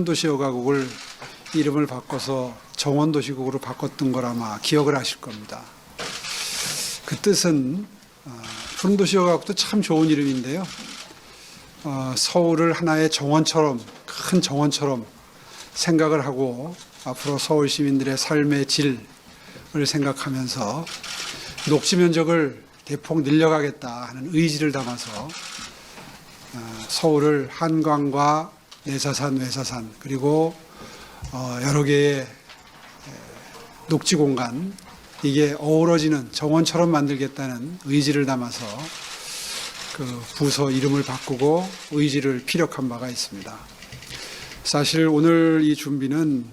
푸른도시여가국을 이름을 바꿔서 정원도시국으로 바꿨던 걸 아마 기억을 하실 겁니다. 그 뜻은 푸른도시여가국도 참 좋은 이름인데요. 서울을 하나의 정원처럼, 큰 정원처럼 생각을 하고 앞으로 서울 시민들의 삶의 질을 생각하면서 녹지 면적을 대폭 늘려가겠다 하는 의지를 담아서 서울을 한강과 내사산, 외사산 그리고 여러 개의 녹지 공간 이게 어우러지는 정원처럼 만들겠다는 의지를 담아서 그 부서 이름을 바꾸고 의지를 피력한 바가 있습니다. 사실 오늘 이 준비는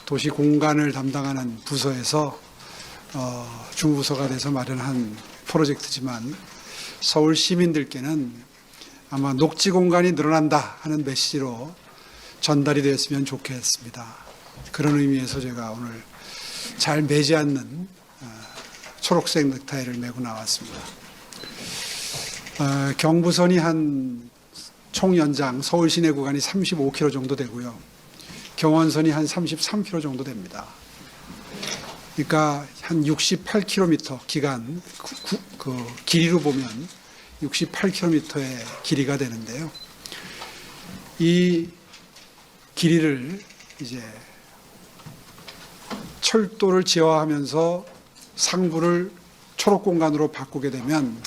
도시 공간을 담당하는 부서에서 중부서가 돼서 마련한 프로젝트지만 서울 시민들께는 아마 녹지 공간이 늘어난다 하는 메시지로 전달이 됐으면 좋겠습니다. 그런 의미에서 제가 오늘 잘 매지 않는 초록색 넥타이를 메고 나왔습니다. 경부선이 한 총 연장 서울 시내 구간이 35km 정도 되고요. 경원선이 한 33km 정도 됩니다. 그러니까 한 68km 기간 그 길이로 보면 68km의 길이가 되는데요. 이 길이를 이제 철도를 지어하면서 상부를 초록 공간으로 바꾸게 되면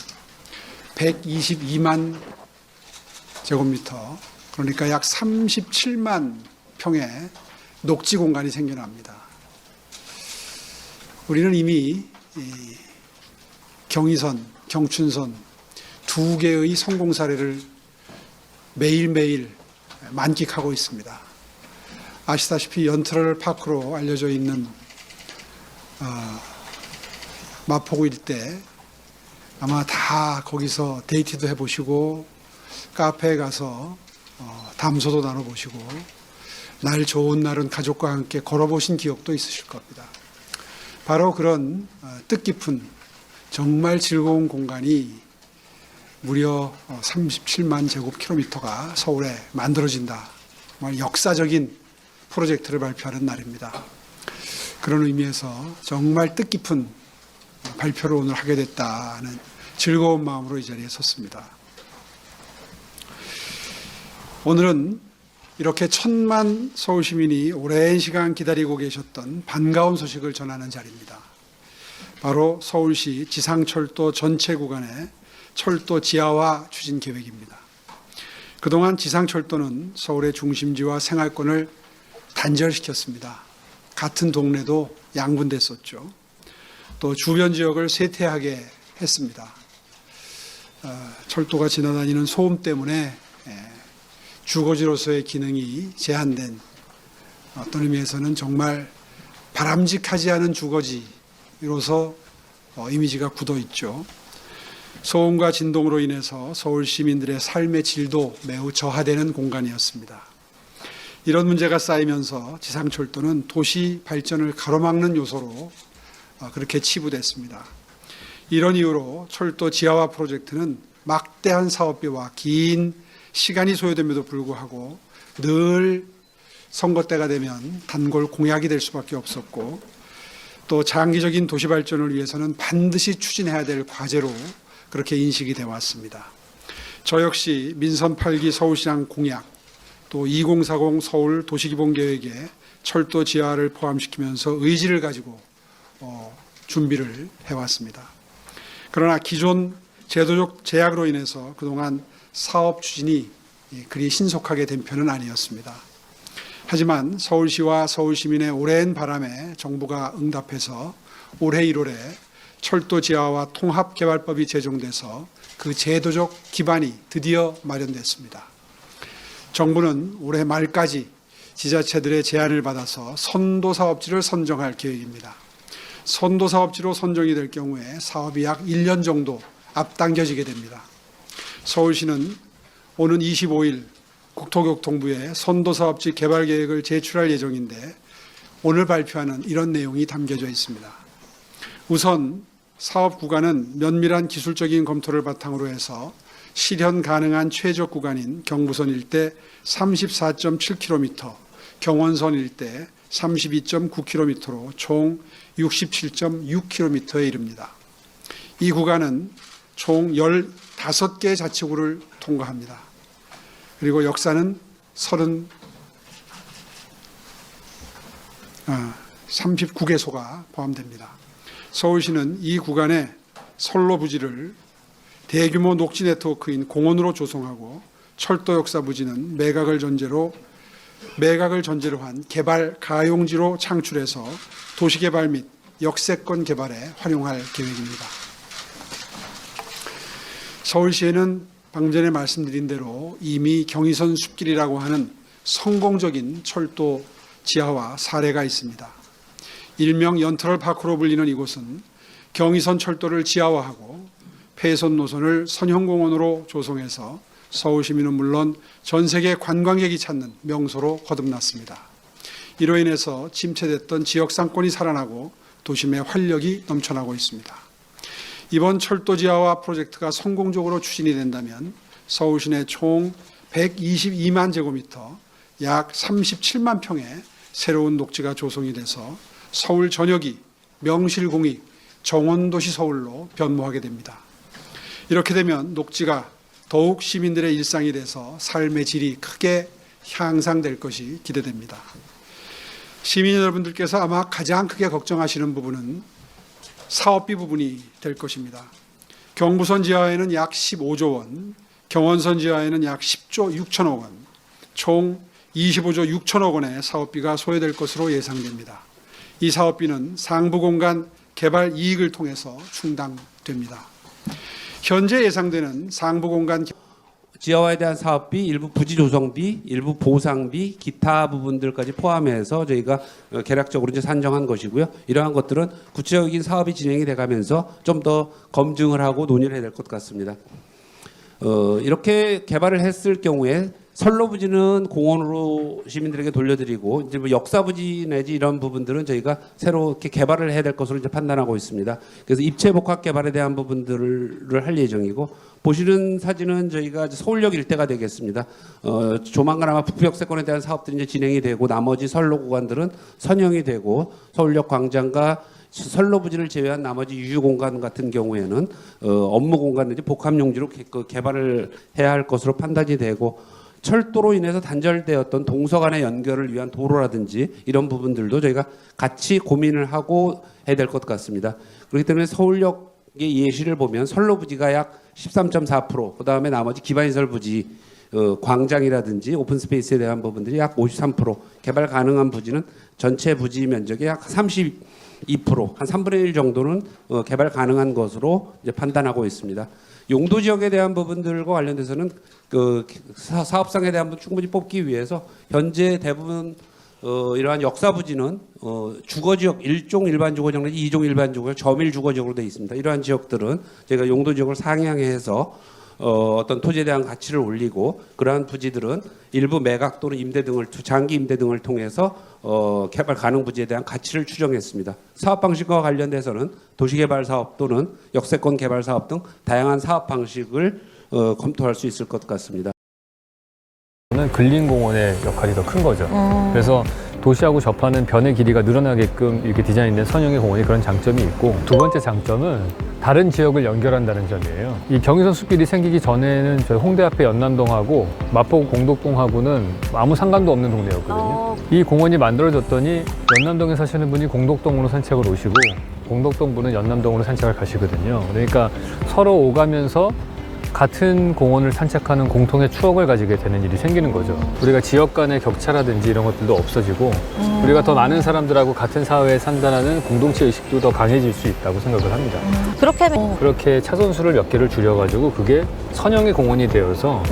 122만 제곱미터, 그러니까 약 37만 평의 녹지 공간이 생겨납니다. 우리는 이미 경의선, 경춘선 두 개의 성공 사례를 매일매일 만끽하고 있습니다. 아시다시피 연트럴 파크로 알려져 있는 마포구 일대 아마 다 거기서 데이트도 해보시고 카페에 가서 담소도 나눠보시고 날 좋은 날은 가족과 함께 걸어보신 기억도 있으실 겁니다. 바로 그런 뜻깊은 정말 즐거운 공간이 무려 37만 제곱킬로미터가 서울에 만들어진다. 정말 역사적인 프로젝트를 발표하는 날입니다. 그런 의미에서 정말 뜻깊은 발표를 오늘 하게 됐다는 즐거운 마음으로 이 자리에 섰습니다. 오늘은 이렇게 1000만 서울 시민이 오랜 시간 기다리고 계셨던 반가운 소식을 전하는 자리입니다. 바로 서울시 지상철도 전체 구간의 철도 지하화 추진 계획입니다. 그동안 지상철도는 서울의 중심지와 생활권을 단절시켰습니다. 같은 동네도 양분됐었죠. 또 주변 지역을 쇠퇴하게 했습니다. 철도가 지나다니는 소음 때문에 주거지로서의 기능이 제한된, 어떤 의미에서는 정말 바람직하지 않은 주거지로서 이미지가 굳어 있죠. 소음과 진동으로 인해서 서울 시민들의 삶의 질도 매우 저하되는 공간이었습니다. 이런 문제가 쌓이면서 지상철도는 도시 발전을 가로막는 요소로 그렇게 치부됐습니다. 이런 이유로 철도 지하화 프로젝트는 막대한 사업비와 긴 시간이 소요됨에도 불구하고 늘 선거 때가 되면 단골 공약이 될 수밖에 없었고, 또 장기적인 도시 발전을 위해서는 반드시 추진해야 될 과제로 그렇게 인식이 되어 왔습니다. 저 역시 민선 8기 서울시장 공약, 또 2040 서울 도시기본계획에 철도 지하를 포함시키면서 의지를 가지고 준비를 해왔습니다. 그러나 기존 제도적 제약으로 인해서 그동안 사업 추진이 그리 신속하게 된 편은 아니었습니다. 하지만 서울시와 서울시민의 오랜 바람에 정부가 응답해서 올해 1월에 철도 지하화 통합개발법이 제정돼서 그 제도적 기반이 드디어 마련됐습니다. 정부는 올해 말까지 지자체들의 제안을 받아서 선도사업지를 선정할 계획입니다. 선도사업지로 선정이 될 경우에 사업이 약 1년 정도 앞당겨지게 됩니다. 서울시는 오는 25일 국토교통부에 선도사업지 개발계획을 제출할 예정인데 오늘 발표하는 이런 내용이 담겨져 있습니다. 우선 사업 구간은 면밀한 기술적인 검토를 바탕으로 해서 실현 가능한 최적 구간인 경부선 일대 34.7km, 경원선 일대 32.9km로 총 67.6km에 이릅니다. 이 구간은 총 15개 자치구를 통과합니다. 그리고 역사는 39개소가 포함됩니다. 서울시는 이 구간에 선로 부지를 대규모 녹지 네트워크인 공원으로 조성하고 철도 역사 부지는 매각을 전제로 한 개발 가용지로 창출해서 도시개발 및 역세권 개발에 활용할 계획입니다. 서울시에는 방금 전에 말씀드린 대로 이미 경의선 숲길이라고 하는 성공적인 철도 지하화 사례가 있습니다. 일명 연터럴 파크로 불리는 이곳은 경의선 철도를 지하화하고 폐선 노선을 선형공원으로 조성해서 서울 시민은 물론 전 세계 관광객이 찾는 명소로 거듭났습니다. 이로 인해서 침체됐던 지역 상권이 살아나고 도심의 활력이 넘쳐나고 있습니다. 이번 철도 지하화 프로젝트가 성공적으로 추진이 된다면 서울 시내 총 122만 제곱미터, 약 37만 평의 새로운 녹지가 조성이 돼서 서울 전역이 명실공히 정원도시 서울로 변모하게 됩니다. 이렇게 되면 녹지가 더욱 시민들의 일상이 돼서 삶의 질이 크게 향상될 것이 기대됩니다. 시민 여러분들께서 아마 가장 크게 걱정하시는 부분은 사업비 부분이 될 것입니다. 경부선 지하에는 약 15조 원, 경원선 지하에는 약 10조 6천억 원, 총 25조 6천억 원의 사업비가 소요될 것으로 예상됩니다. 이 사업비는 상부공간 개발 이익을 통해서 충당됩니다. 현재 예상되는 상부공간 지하화에 대한 사업비, 일부 부지 조성비, 일부 보상비, 기타 부분들까지 포함해서 저희가 계략적으로 이제 산정한 것이고요. 이러한 것들은 구체적인 사업이 진행이 돼가면서 좀 더 검증을 하고 논의를 해야 될 것 같습니다. 이렇게 개발을 했을 경우에 선로 부지는 공원으로 시민들에게 돌려드리고 이제 뭐 역사 부지 내지 이런 부분들은 저희가 새로 이렇게 개발을 해야 될 것으로 이제 판단하고 있습니다. 그래서 입체 복합 개발에 대한 부분들을 할 예정이고 보시는 사진은 저희가 서울역 일대가 되겠습니다. 조만간 아마 북부 역세권에 대한 사업들이 이제 진행이 되고 나머지 선로 구간들은 선형이 되고 서울역 광장과 선로 부지를 제외한 나머지 유휴 공간 같은 경우에는 업무 공간 내지 복합 용지로 개발을 해야 할 것으로 판단이 되고 철도로 인해서 단절되었던 동서 간의 연결을 위한 도로라든지 이런 부분들도 저희가 같이 고민을 하고 해야 될 것 같습니다. 그렇기 때문에 서울역의 예시를 보면 선로 부지가 약 13.4%, 그다음에 나머지 기반시설 부지, 광장이라든지 오픈 스페이스에 대한 부분들이 약 53%, 개발 가능한 부지는 전체 부지 면적의 약 32%, 한 3분의 1 정도는 개발 가능한 것으로 이제 판단하고 있습니다. 용도 지역에 대한 부분들과 관련돼서는 그 사업상에 대한 부분 충분히 뽑기 위해서 현재 대부분 이러한 역사 부지는 주거 지역 1종 일반 주거 지역 내지 2종 일반 주거 점일 주거 지역으로 되어 있습니다. 이러한 지역들은 저희가 용도 지역을 상향해서 어떤 토지에 대한 가치를 올리고 그러한 부지들은 일부 매각 또는 임대 등을 장기 임대 등을 통해서 개발 가능 부지에 대한 가치를 추정했습니다. 사업 방식과 관련돼서는 도시개발 사업 또는 역세권 개발 사업 등 다양한 사업 방식을 검토할 수 있을 것 같습니다. 근린공원의 역할이 더 큰 거죠. 그래서 도시하고 접하는 변의 길이가 늘어나게끔 이렇게 디자인된 선형의 공원이 그런 장점이 있고, 두 번째 장점은 다른 지역을 연결한다는 점이에요. 이 경의선 숲길이 생기기 전에는 저희 홍대 앞에 연남동하고 마포구 공덕동하고는 아무 상관도 없는 동네였거든요. 이 공원이 만들어졌더니 연남동에 사시는 분이 공덕동으로 산책을 오시고 공덕동 분은 연남동으로 산책을 가시거든요. 그러니까 서로 오가면서 같은 공원을 산책하는 공통의 추억을 가지게 되는 일이 생기는 거죠. 우리가 지역 간의 격차라든지 이런 것들도 없어지고 우리가 더 많은 사람들하고 같은 사회에 산다는 공동체 의식도 더 강해질 수 있다고 생각을 합니다. 그렇게 차선수를 몇 개를 줄여가지고 그게 선형의 공원이 되어서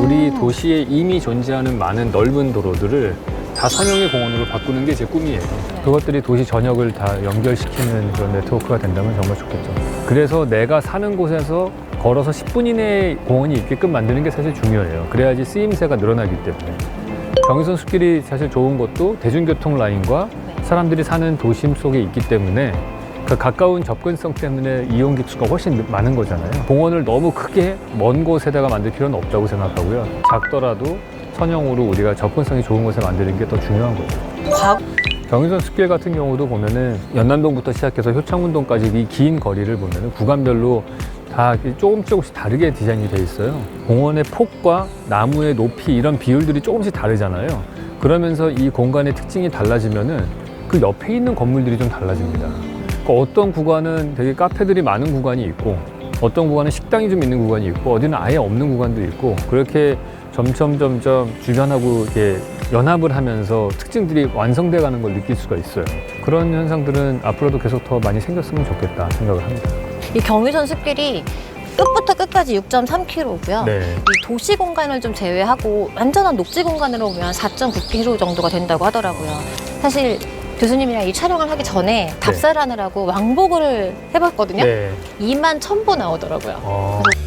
우리 도시에 이미 존재하는 많은 넓은 도로들을 다 선형의 공원으로 바꾸는 게 제 꿈이에요. 그것들이 도시 전역을 다 연결시키는 그런 네트워크가 된다면 정말 좋겠죠. 그래서 내가 사는 곳에서 걸어서 10분 이내에 공원이 있게끔 만드는 게 사실 중요해요. 그래야지 쓰임새가 늘어나기 때문에. 경의선 숲길이 사실 좋은 것도 대중교통 라인과 사람들이 사는 도심 속에 있기 때문에 그 가까운 접근성 때문에 이용객 수가 훨씬 많은 거잖아요. 공원을 너무 크게 먼 곳에다가 만들 필요는 없다고 생각하고요. 작더라도 선형으로 우리가 접근성이 좋은 곳에 만드는 게 더 중요한 거죠. 경의선 숲길 같은 경우도 보면은 연남동부터 시작해서 효창운동까지 이 긴 거리를 보면은 구간별로 다 조금씩 다르게 디자인이 돼 있어요. 공원의 폭과 나무의 높이 이런 비율들이 조금씩 다르잖아요. 그러면서 이 공간의 특징이 달라지면은 그 옆에 있는 건물들이 좀 달라집니다. 그러니까 어떤 구간은 되게 카페들이 많은 구간이 있고 어떤 구간은 식당이 좀 있는 구간이 있고 어디는 아예 없는 구간도 있고 그렇게 점점 주변하고 이렇게 연합을 하면서 특징들이 완성돼 가는 걸 느낄 수가 있어요. 그런 현상들은 앞으로도 계속 더 많이 생겼으면 좋겠다 생각을 합니다. 이 경의선 숲길이 끝부터 끝까지 6.3km고요. 네. 이 도시 공간을 좀 제외하고 완전한 녹지 공간으로 보면 4.9km 정도가 된다고 하더라고요. 사실 교수님이랑 이 촬영을 하기 전에 답사를 하느라고 왕복을 해봤거든요. 네. 2만 1,000보 나오더라고요. 어. 그래서